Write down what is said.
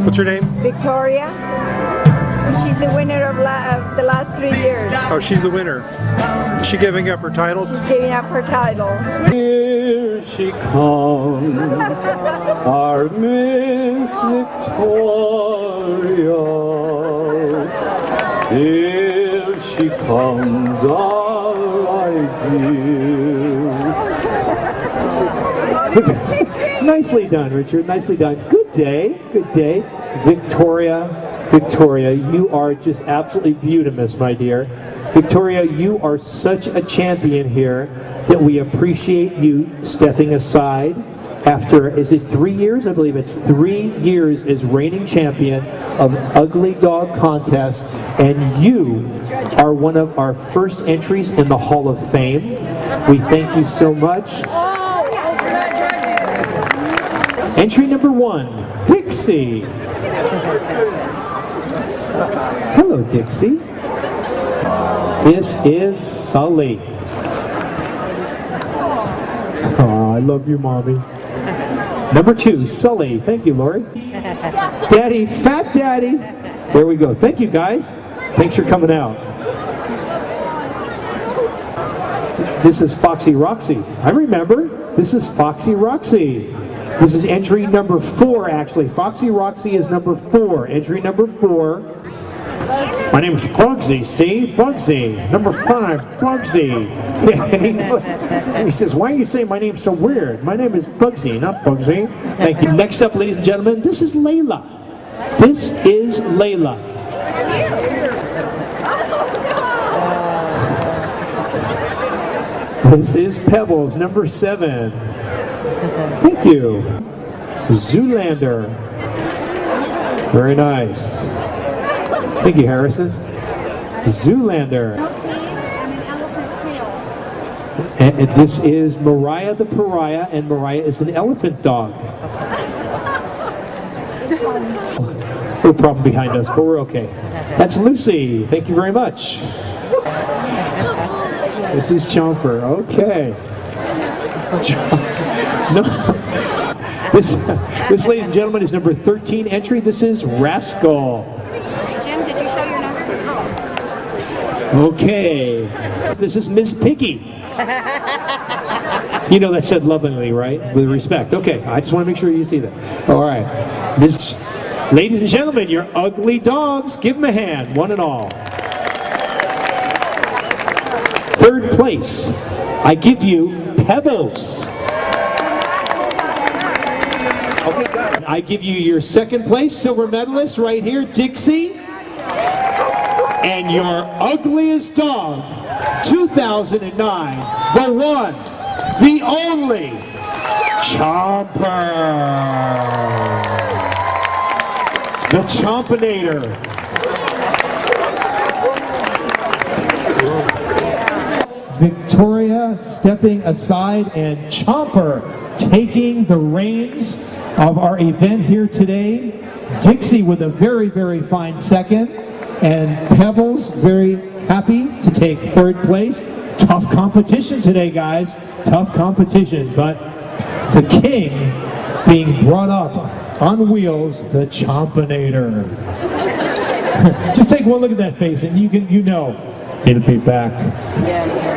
What's her name? Victoria. She's the winner of the last 3 years. Oh, she's the winner. Is she giving up her title? She's giving up her title. Here she comes, our Miss Victoria. Here she comes, our ideal. Nicely done, Richard. Nicely done. Good day. Good day. Victoria, you are just absolutely beautiful, my dear. Victoria, you are such a champion here that we appreciate you stepping aside after, is it 3 years? I believe it's 3 years as reigning champion of Ugly Dog Contest, and you are one of our first entries in the Hall of Fame. We thank you so much. Entry number 1, Dixie. Hello, Dixie. This is Sully. Oh, I love you, Mommy. Number 2, Sully. Thank you, Lori. Daddy, Fat Daddy. There we go. Thank you, guys. Thanks for coming out. This is Foxy Roxy. I remember. This is Foxy Roxy. This is entry number 4, actually. Foxy Roxy is number 4. Entry number 4. My name's Bugsy, see? Bugsy. Number 5, Bugsy. He says, why are you saying my name's so weird? My name is Bugsy, not Bugsy. Thank you. Next up, ladies and gentlemen, this is Layla. This is Layla. This is Pebbles, number 7. Thank you. Zoolander. Very nice. Thank you, Harrison. Zoolander. And this is Mariah the Pariah, and Mariah is an elephant dog. No problem behind us, but we're okay. That's Lucy. Thank you very much. This is Chomper. Okay. No. This, ladies and gentlemen, is number 13 entry. This is Rascal. Jim, did you show your number? Okay. This is Miss Piggy. You know that said lovingly, right? With respect. Okay, I just want to make sure you see that. All right. Ladies and gentlemen, your ugly dogs. Give them a hand, one and all. Third place, I give you Pebbles. I give you your second place, silver medalist right here, Dixie. And your ugliest dog, 2009, the one, the only, Chomper. The Chompinator. Victoria stepping aside and Chomper taking the reins of our event here today. Dixie with a very, very fine second, and Pebbles very happy to take third place. Tough competition today, guys. Tough competition, but the king being brought up on wheels, the Chompinator. Just take one look at that face, and you know it'll be back. Yeah.